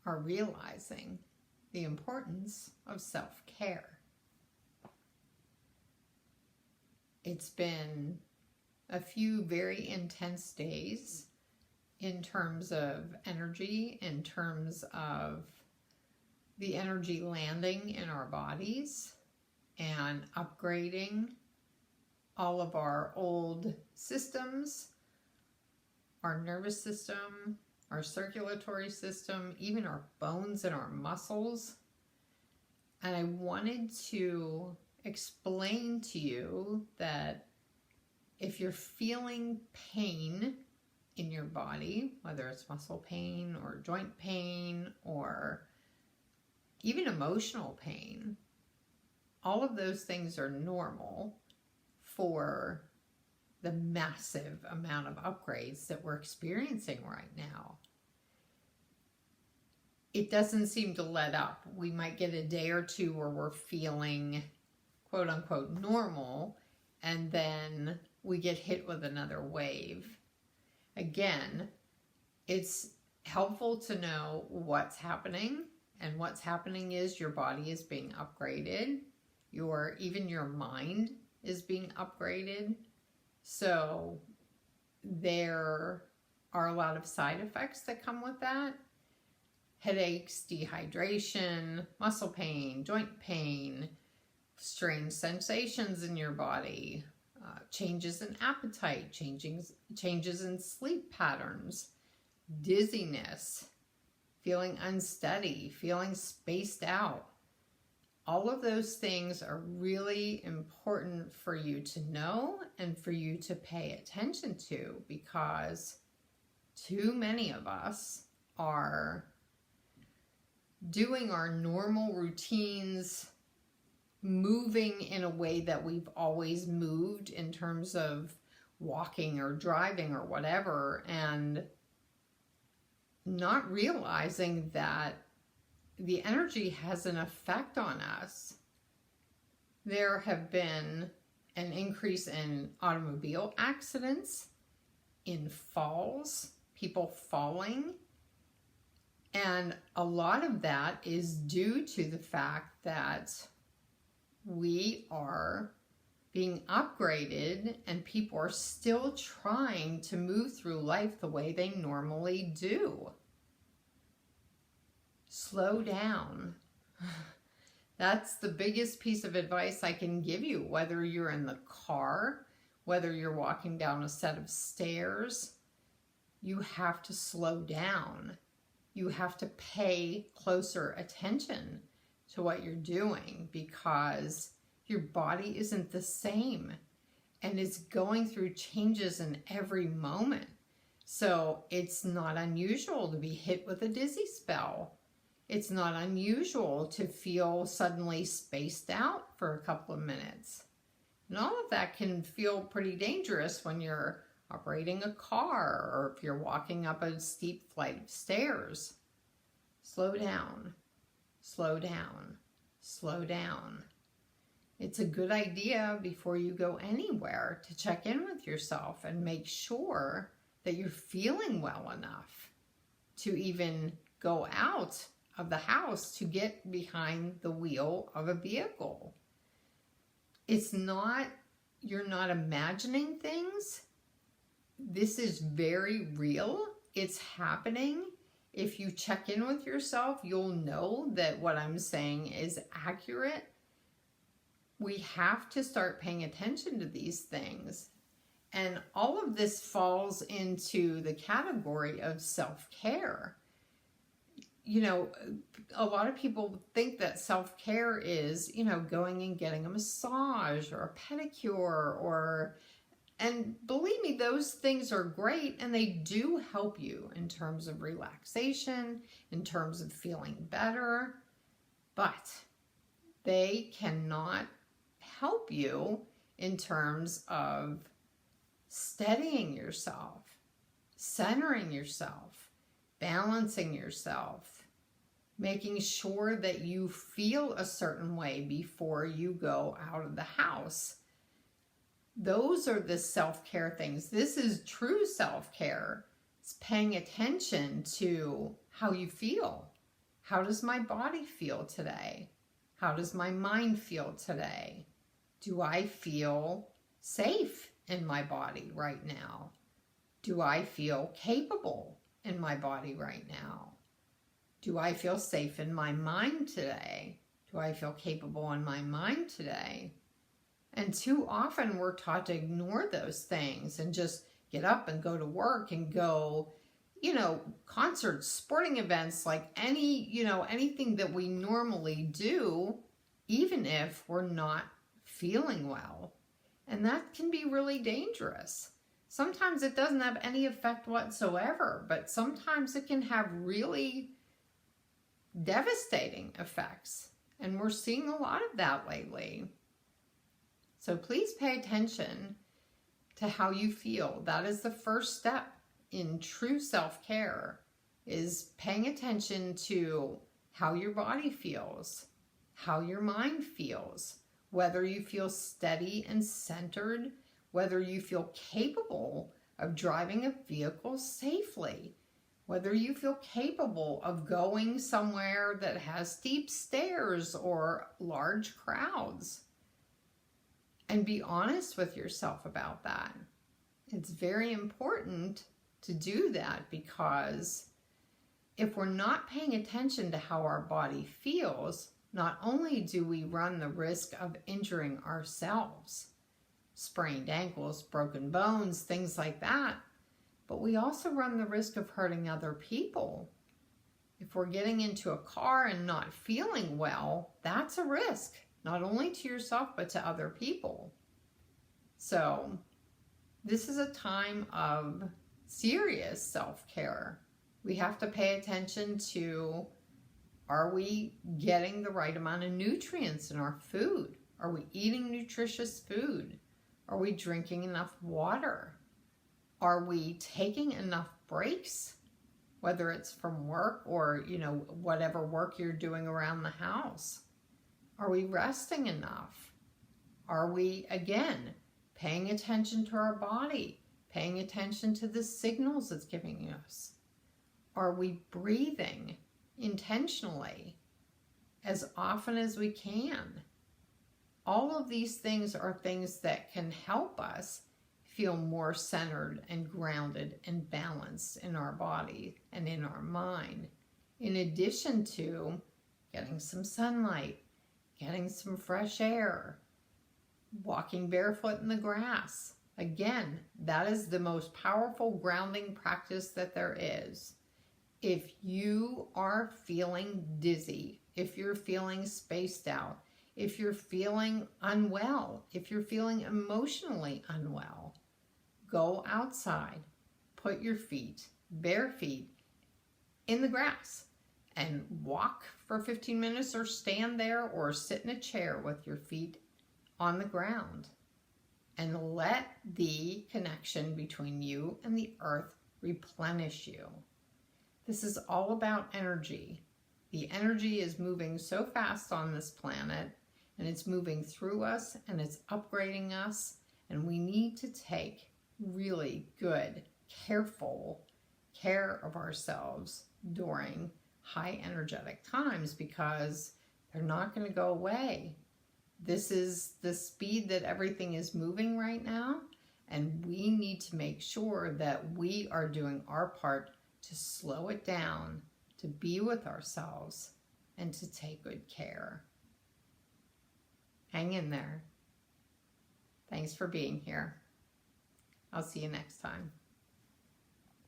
are realizing the importance of self-care. It's been a few very intense days in terms of energy, in terms of the energy landing in our bodies and upgrading all of our old systems, our nervous system, our circulatory system, even our bones and our muscles. And I wanted to explain to you that if you're feeling pain in your body, whether it's muscle pain or joint pain or even emotional pain, all of those things are normal for the massive amount of upgrades that we're experiencing right now. It doesn't seem to let up. We might get a day or two where we're feeling quote unquote normal, and then we get hit with another wave. Again, it's helpful to know what's happening, and what's happening is your body is being upgraded. Even your mind is being upgraded. So there are a lot of side effects that come with that. Headaches, dehydration, muscle pain, joint pain, strange sensations in your body, changes in appetite, changes in sleep patterns, dizziness, feeling unsteady, feeling spaced out. All of those things are really important for you to know and for you to pay attention to, because too many of us are doing our normal routines, moving in a way that we've always moved in terms of walking or driving or whatever, and not realizing that the energy has an effect on us. There have been an increase in automobile accidents, in falls, people falling, and a lot of that is due to the fact that we are being upgraded and people are still trying to move through life the way they normally do. Slow down. That's the biggest piece of advice I can give you, whether you're in the car, whether you're walking down a set of stairs. You have to slow down. You have to pay closer attention to what you're doing, because your body isn't the same and it's going through changes in every moment. So it's not unusual to be hit with a dizzy spell. It's not unusual to feel suddenly spaced out for a couple of minutes. And all of that can feel pretty dangerous when you're operating a car or if you're walking up a steep flight of stairs. Slow down, slow down, slow down. It's a good idea before you go anywhere to check in with yourself and make sure that you're feeling well enough to even go out of the house to get behind the wheel of a vehicle. You're not imagining things. This is very real. It's happening. If you check in with yourself, you'll know that what I'm saying is accurate. We have to start paying attention to these things. And all of this falls into the category of self-care. You know, a lot of people think that self-care is, going and getting a massage or a pedicure and believe me, those things are great and they do help you in terms of relaxation, in terms of feeling better, but they cannot help you in terms of steadying yourself, centering yourself, balancing yourself, making sure that you feel a certain way before you go out of the house. Those are the self-care things. This is true self-care. It's paying attention to how you feel, How does my body feel today? How does my mind feel today? Do I feel safe in my body right now? Do I feel capable in my body right now? Do I feel safe in my mind today? Do I feel capable in my mind today? And too often we're taught to ignore those things and just get up and go to work and go, concerts, sporting events, like anything that we normally do, even if we're not feeling well. And that can be really dangerous. Sometimes it doesn't have any effect whatsoever, but sometimes it can have really devastating effects. And we're seeing a lot of that lately. So please pay attention to how you feel. That is the first step in true self-care, is paying attention to how your body feels, how your mind feels, whether you feel steady and centered, whether you feel capable of driving a vehicle safely, whether you feel capable of going somewhere that has steep stairs or large crowds. And be honest with yourself about that. It's very important to do that, because if we're not paying attention to how our body feels, not only do we run the risk of injuring ourselves, sprained ankles, broken bones, things like that, but we also run the risk of hurting other people. If we're getting into a car and not feeling well, that's a risk, not only to yourself, but to other people. So this is a time of serious self-care. We have to pay attention to, are we getting the right amount of nutrients in our food? Are we eating nutritious food? Are we drinking enough water? Are we taking enough breaks? Whether it's from work or, whatever work you're doing around the house. Are we resting enough? Are we, again, paying attention to our body, paying attention to the signals it's giving us? Are we breathing intentionally as often as we can? All of these things are things that can help us feel more centered and grounded and balanced in our body and in our mind, in addition to getting some sunlight, getting some fresh air, walking barefoot in the grass. Again, that is the most powerful grounding practice that there is. If you are feeling dizzy, if you're feeling spaced out, if you're feeling unwell, if you're feeling emotionally unwell, go outside, put your feet, bare feet, in the grass and walk for 15 minutes, or stand there or sit in a chair with your feet on the ground, and let the connection between you and the earth replenish you. This is all about energy. The energy is moving so fast on this planet, and it's moving through us, and it's upgrading us, and we need to take really good, careful care of ourselves during high energetic times, because they're not going to go away. This is the speed that everything is moving right now, and we need to make sure that we are doing our part to slow it down, to be with ourselves, and to take good care. Hang in there. Thanks for being here. I'll see you next time.